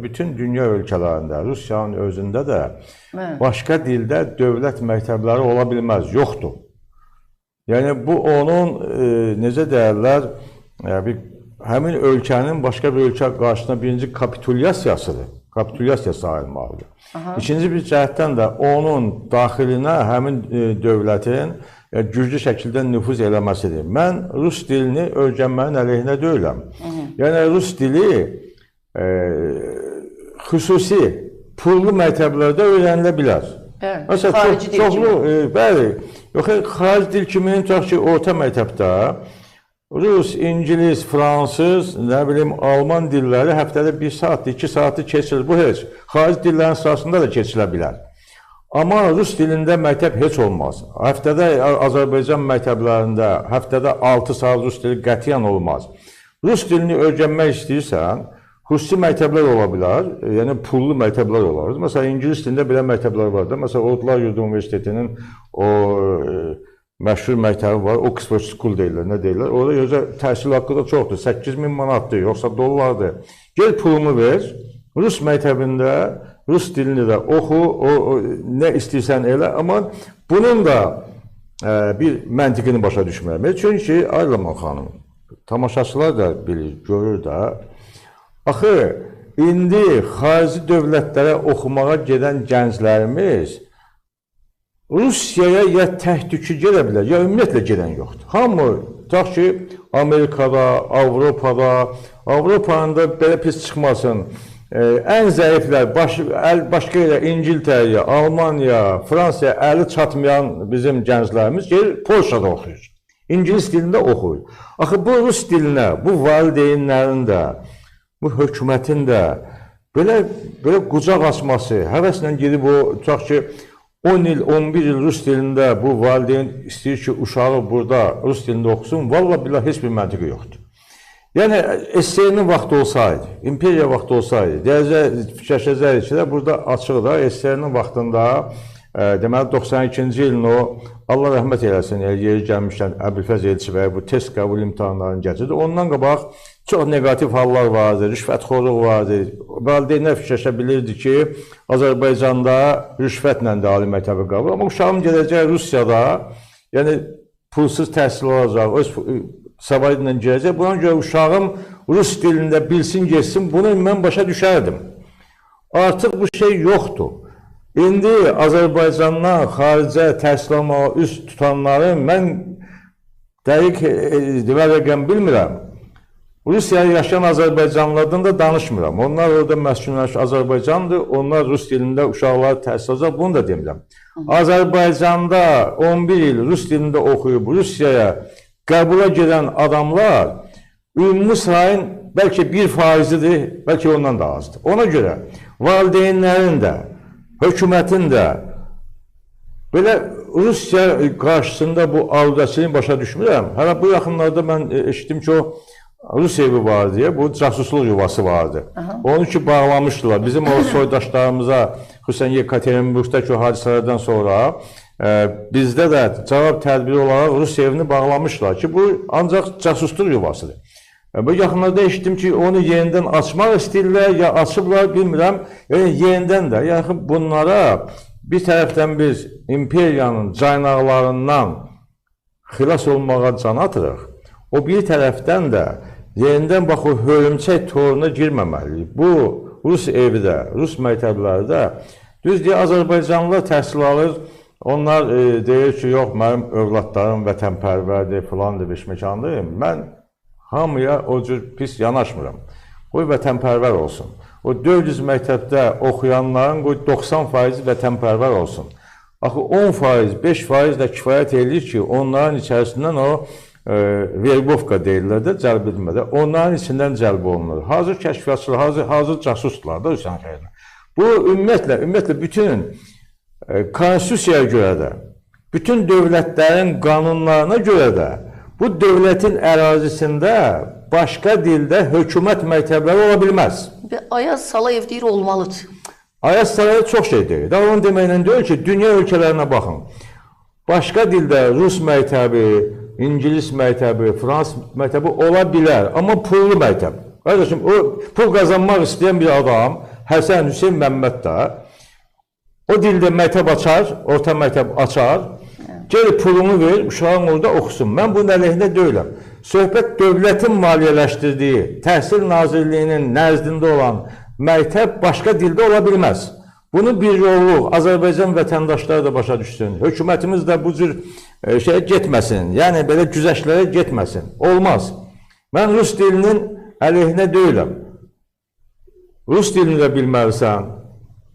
Bütün dünya ölkələrində, Rusiyanın özündə də başqa dildə dövlət məktəbləri ola bilməz, yoxdur. Yəni, bu onun, necə deyərlər, həmin ölkənin başqa bir ölkə qarşısında birinci kapitulyasiyasıdır, kapitulyasiya sayılmalıdır. İkinci bir cəhətdən də onun daxilinə həmin dövlətin güclü şəkildə nüfuz eləməsidir. Mən rus dilini öyrənmənin əleyhinə deyiləm. Yəni, rus dili xüsusi pullu məktəblərdə öyrənilə bilər. Məsələn, çoxlu, bəli, xarici dil kimi tutaq ki, orta məktəbdə rus, ingilis, fransız, nə bilim, alman dilləri həftədə 1 saat, 2 saatı keçilir. Bu heç, xarici dillərin sırasında da keçilə bilər. Amma rus dilində məktəb heç olmaz. Həftədə Azərbaycan məktəblərində həftədə 6 saat rus dili qətiyyən olmaz. Rus dilini öyrənmək istəyirsən, xüsusi məktəblər ola bilər, yəni pullu məktəblər olar. Məsələn, ingilis dilində belə məktəblər var da. Məsələn, Ordlar Yurdu Universitetinin o məşhur məktəbi var, Oxford School deyirlər, nə deyirlər. Orada təhsil haqqı da çoxdur, 8000 manatdır, yoxsa dollardır. Gel pulumu ver, rus məktəbində, rus dilini də oxu, nə istəyirsən elə. Amma bunun da bir məntiqini başa düşməliyəm. Çünki, Aylaman xanım, tamaşaçılar da bilir, görür də. Axı, indi xarici dövlətlərə oxumağa gedən gənclərimiz Rusiyaya ya təhdükü gedə bilər, ya ümumiyyətlə gedən yoxdur. Hamı, tutaq ki, Amerikada, Avropanın da belə pis çıxmasın, ən zəiflər, başqa ilə İngiltərəyə, Almaniya, Fransaya əli çatmayan bizim gənclərimiz gelir Polşada oxuyur. İngilis dilində oxuyur. Axı, bu rus dilinə, bu valideynlərin də, bu hökumətin də belə qucaq açması, həvəslə gedib o, tutaq ki, 10 il, 11 il rus dilində bu valideyn istəyir ki, uşağı burada rus dilində oxusun, valla billah heç bir məntiqi yoxdur. Yəni, SSR-nin vaxtı olsaydı, imperiya vaxtı olsaydı, fikirləşəcəyik ki, burada açıq da SSR-nin vaxtında, deməli, 92-ci ilin o, Allah rəhmət eləsin, yeri gəlmişdən Əbülfəz Elçibəyə bu test qəbul imtahanlarını keçirdi. Ondan qabaq çox negativ hallar vardı, rüşvətxorluq vardı. Valideynlər fikirləşə bilirdi ki, Azərbaycanda rüşvətlə də ali məktəbə qəbul. Amma uşağım gələcək Rusiyada, yəni pulsuz təhsil olacaq, öz savayı ilə gələcək. Buna görə uşağım rus dilində bilsin, geçsin, bunu mən başa düşərdim. Artıq bu şey yoxdur. İndi Azərbaycandan xaricə təhsil almağa üst tutanları mən dəqiq rəqəm bilmirəm. Rusiyada yaşayan Azərbaycanlılardan da danışmıram. Onlar orada məskunlaşmış Azərbaycandır, onlar rus dilində uşaqları təhsil alacaq, bunu da demirəm. Azərbaycanda 11 il rus dilində oxuyub Rusiyaya qəbula gedən adamlar ümumi sayın bəlkə 1%-dir, bəlkə ondan da azdır. Ona görə valideynlərin də, hökumətin də belə Rusiya qarşısında bu aludəçiliyin başa düşmürəm. Hələ bu yaxınlarda mən eşitdim ki, o Rus evi var deyə, bu casusluq yuvası vardı. Onu ki, bağlamışdılar. Bizim o soydaşlarımıza, xüsusən Yekaterinburgdakı hadisələrdən sonra bizdə də cavab tədbiri olaraq Rus evini bağlamışlar ki, bu ancaq casusluq yuvasıdır. Bu yaxınlarda eşitdim ki, onu yenidən açmaq istəyirlər, ya açıblar, bilmirəm. Yəni, yenidən də, yəni bunlara bir tərəfdən biz imperiyanın caynaqlarından xilas olmağa can atırıq. O bir tərəfdən də yenidən bax, o hörümçək toruna girməməliyik. Bu, Rus evi də, Rus məktəbləri də, düz deyə Azərbaycanlılar təhsil alır, onlar deyir ki, yox, mənim övladlarım vətənpərvərdir, filandır, beşməkandır. Mən hamıya o cür pis yanaşmıram. Qoy vətənpərvər olsun. O 400 məktəbdə oxuyanların qoy 90% vətənpərvər olsun. Axı 10%, 5% də kifayət edir ki, onların içərisindən o verbovka deyirlər də, cəlb edilmədə. Onların içindən cəlb olunur. Hazır kəşfiyyatçılar, hazır casuslar da Hüseyin xeyrinə. Bu, ümumiyyətlə, bütün konstitusiyaya görə də, bütün dövlətlərin qanunlarına görə də, bu dövlətin ərazisində başqa dildə hökumət məktəbləri ola bilməz. Ayaz Salayev deyir, olmalıdır. Ayaz Salayev çox şey deyir. Daha onun deməklə deyir ki, dünya ölkələrinə baxın. Başqa dildə Rus məktəbi, İngilis məktəbi, Fransız məktəbi ola bilər, amma pullu məktəb. Qardaşım, o pul qazanmaq istəyən bir adam Həsən Hüseyn Məmməd də o dildə məktəb açar, orta məktəb açar, gəl pulunu ver, uşağın orada oxusun. Mən bunun əleyhinə deyiləm. Söhbət dövlətin maliyyələşdirdiyi, Təhsil Nazirliyinin nəzdində olan məktəb başqa dildə ola bilməz. Bunu bir yolluq Azərbaycan vətəndaşları da başa düşsün. Hökumətimiz də bu cür şeyə getməsin. Yəni belə güzəştlərə getməsin. Olmaz. Mən rus dilinin əleyhinə deyiləm. Rus dilini də bilməlisən.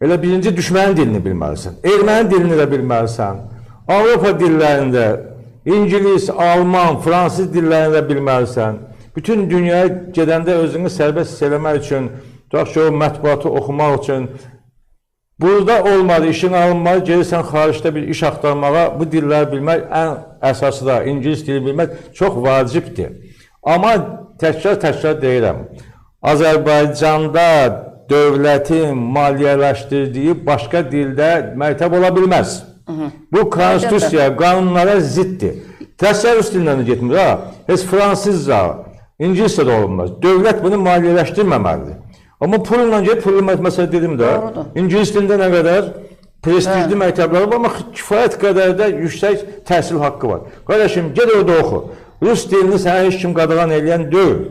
Elə birinci düşmənin dilini bilməlisən. Erməni dilini də bilməlisən. Avropa dillərində İngilis, Alman, Fransız dillərini də bilməlisən. Bütün dünyaya gedəndə özünü sərbəst hiss eləmək üçün, tutaq ki, o mətbuatı oxumaq üçün burada olmadı, işin alınmalı, gelirsən xaricdə bir iş axtarmağa, bu dilləri bilmək ən əsası da, İngilis dili bilmək çox vacibdir. Amma təkrar deyirəm, Azərbaycanda dövlətin maliyyələşdirdiyi başqa dildə məktəb ola bilməz. Bu konstitusiya, qanunlara ziddir. Təhsil rus dilindən də getmir, heç fransızca, İngiliscə də olmaz. Dövlət bunu maliyyələşdirməməlidir. Amma pulla gəlib, pulla məsələ dedim də, İngilis dilində nə qədər prestijli məktəbləri var, amma kifayət qədər də yüksək təhsil haqqı var. Qardaşım, ged orada oxu. Rus dilini sənə heç kim qadağan eləyən deyil.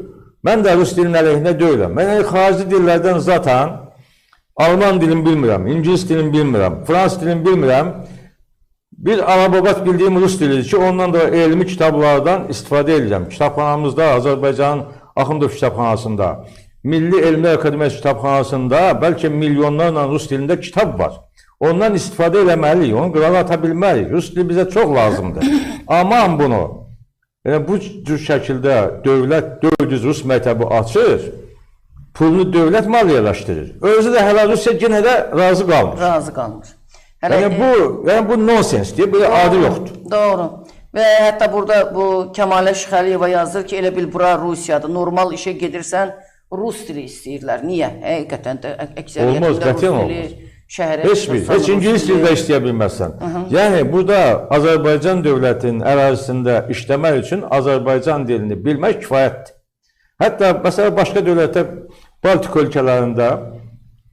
Mən də rus dilinin əleyhinə deyiləm. Mən xarici dillərdən zaten Alman dilini bilmirəm, İngilis dilini bilmirəm, Fransız dilini bilmirəm. Bir anababat bildiyim rus dilidir ki, ondan da elmi kitablardan istifadə edəcəm. Kitabxanamızda, Azərbaycanın Axundov kitabxanasında, Milli Elmlər Akademiyası kitabxanasında bəlkə milyonlarla rus dilində kitab var. Ondan istifadə eləməliyik, onu qırağa ata bilməliyik. Rus dili bizə çox lazımdır. Aman bunu, bu cür şəkildə dövlət 400 rus məktəbi açır, pulunu dövlət maliyyələşdirir. Özü də hələ Rusiya yenə də razı qalmır. Razı qalmır. Yəni bu nonsensdir, belə adı yoxdur. Doğru. Və hətta burada bu Kəmalə Şıxəliyeva yazır ki, elə bil bura Rusiyadır. Normal işə gedirsən, Rus dili istəyirlər. Niyə? Həqiqətən də əksəriyyətində Rus dili, şəhərə... Heç İngilis dili də istəyə bilməzsən. Yəni, burada Azərbaycan dövlətinin ərazisində işləmək üçün Azərbaycan dilini bilmək kifayətdir. Hətta, məsələn, başqa dövlətdə, Baltik ölkələrində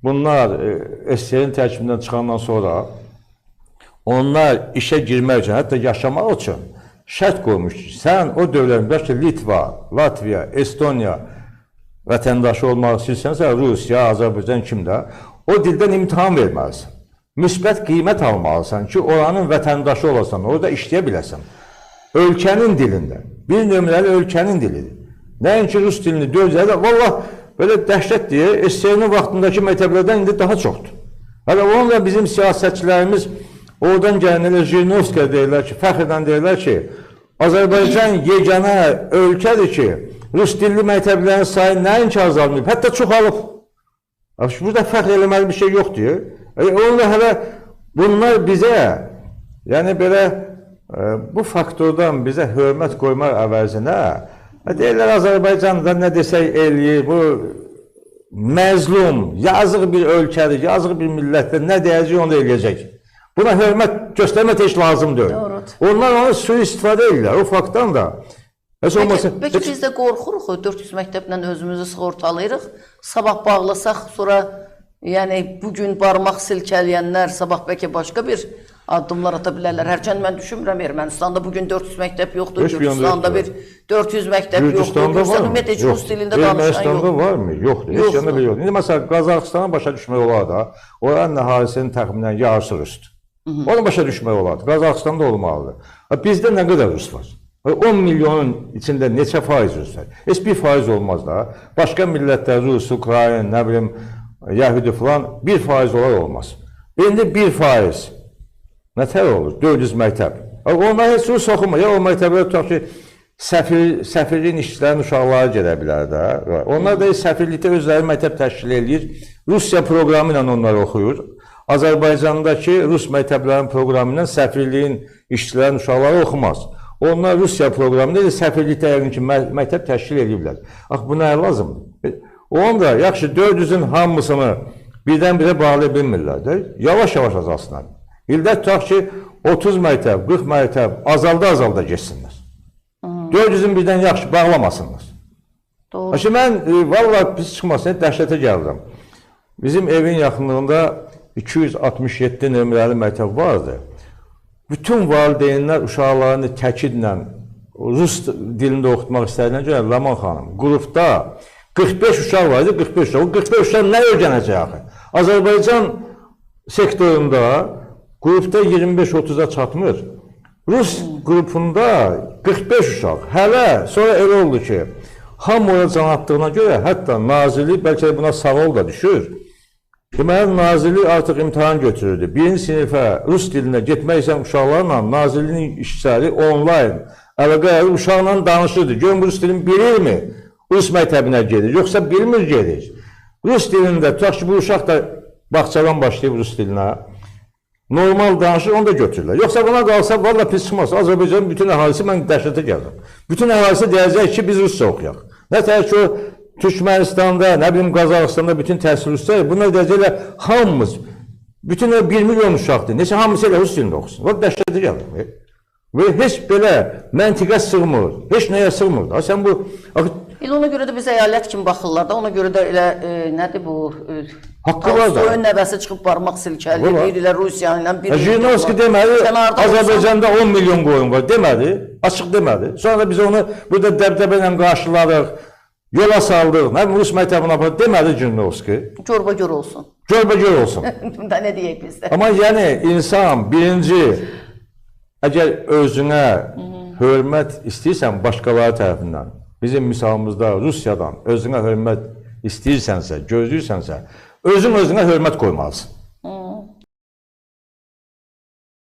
bunlar SSR-in tərkibindən çıxandan sonra onlar işə girmək üçün, hətta yaşamaq üçün şərt qoymuş ki, sən o dövlətin, bəlkə Litva, Latviya, Estoniya vətəndaşı olmaq istəyirsənsə, Rusiya, Azərbaycan kimdə, o dildən imtihan verməlisən. Müsbət qiymət almalısan ki, oranın vətəndaşı olasan, orada işləyə biləsən. Ölkənin dilində, bir nömrəli ölkənin dilidir. Nəinki rus dilini döyəcəklər, vallah, belə dəhşətdir, SSR-nin vaxtındakı məktəblərdən indi daha çoxdur. Hələ onunla bizim siyasətçilərimiz oradan gələn elə Jirinovskiya deyirlər ki, fəxrdən deyirlər ki, Azərbaycan yeganə ölkədir ki, rus dilli məktəblərin sayı nəinki azalmayıb, hətta çoxalıb. Burada fəxr eləməli bir şey yoxdur. Onunla hələ bunlar bizə, yəni belə bu faktordan bizə hörmət qoymaq əvəzinə, deyirlər Azərbaycanda nə desək eləyir, bu məzlum, yazıq bir ölkədir, yazıq bir millətdir, nə deyəcək onu da eləyəcək. Buna hörmət göstərmək heç lazım deyil. Onlar onu sui-istifadə edirlər, o faktdan da. Bəlkə biz də qorxuruq, 400 məktəblə özümüzü sığortalayırıq, sabah bağlasaq, sonra bugün barmaq silkələyənlər sabah bəlkə başqa bir addımlar ata bilərlər. Hərçənd mən düşünmürəm, Ermənistanda bugün 400 məktəb yoxdur, Gürcüstanda bir 400 məktəb yoxdur, Gürcüstanda ümumiyyətlə heç rus dilində danışan yoxdur. Ermənistanda varmı? Yoxdur, heç yana belə yoxdur. İndi məsələn, Qazaxıstana başa düşmək olar da, oranın əhalisinin təxminən yarısı rusdur. Onu başa düşmək olardı, Qazaxıstanda olmalıdır. Bizdə nə qədər rus var? 10 milyonun içində neçə faiz rus var? Heç bir faiz olmaz da. Başqa millətlər, Rus, Ukrayna, nə bilim, Yahudi falan 1% olar olmaz. İndi 1%. Nətər olur? 400 məktəb. Onlar heç rus oxumur. Ya o məktəblər tutaq ki, səfirliyin işçilərin uşaqları gedə bilər də. Onlar da səfirlikdə özləri məktəb təşkil edir. Rusiya proqramı ilə onlar oxuyur. Azərbaycandakı rus məktəblərin proqramı ilə səfirliyin işçilərin uşaqları oxumaz. Onlar Rusiya proqramında səfirlikdə yəqin ki, məktəb təşkil ediblər. Ax, bu nə lazımdır? Onu da, yaxşı, 400-ün hamısını birdən-birə bağlaya bilmirlər də. Yavaş-yavaş azalsınlar. İldə tutaq ki, 30 məktəb, 40 məktəb azalda geçsinlər. 400-ün birdən yaxşı bağlamasınlar. Mən, valla pis çıxmasın, dəhşətə gəlirəm. Bizim evin yaxınlığında 267 nömrəli məktəb vardı. Bütün valideynlər uşaqlarını təkidlə rus dilində oxutmaq istədiyinə görə Laman xanım, qrupda 45 uşaq var idi, 45 uşaq. O 45 uşaq nə öyrənəcək? Azərbaycan sektorunda qrupda 25-30-a çatmır. Rus qrupunda 45 uşaq. Hələ sonra elə oldu ki, hamı ona can atdığına görə hətta nazirlik bəlkə buna sağ ol da düşür. Deməli, nazirlik artıq imtahan götürürdü. Birinci sinifə rus dilinə getmək istəyən uşaqlarla nazirliyin işçiləri onlayn əlaqə uşaqla danışırdı. Görün, rus dilini bilirmi? Rus məktəbinə gedir, yoxsa bilmir gedir. Rus dilində, tutaq ki, bu uşaq da bağçadan başlayıb rus dilinə, normal danışır, onu da götürürlər. Yoxsa buna qalsa, valla pis çıxmaz. Azərbaycanın bütün əhalisi, mən dəhşətə gəldim. Bütün əhalisi deyəcək ki, biz rusca oxuyaq. Nətər ki, o Türkmenistanda, nə bilim, Qazaxıstanda bütün təhsil rusca, bunlar deyəcəklər, hamımız, bütün 1 milyon uşaqdır. Neçə hamısı elə rus dilində oxusun. O dəhşətə gəldim. Və heç belə məntiqə sığmır, heç nəyə sığmır. Sən bu... Elə ona görə də biz əyalət kimi baxırlar da, ona görə də elə, nədir bu... Haqqı var da. Soyun nəvəsi çıxıb barmaq silkəliyir, deyirlər Rusiya ilə bir... Jirinovski deməli, Azərbaycanda 10 milyon qoyun var, demədi, açıq demədi. Sonra biz onu burada dəbdəbə ilə qarşıladıq, yola saldıq, Rus məktəbini apardı, demədi Jirinovski. Corba gör olsun. Corba gör olsun. Bunda nə deyək bizdə? Amma yəni insan birinci, əgər özünə hörmət istəyirsən başqaları tərəfindən, bizim misalımızda Rusiyadan özünə hörmət istəyirsənsə, gözləyirsənsə, özün özünə hörmət qoymalısın.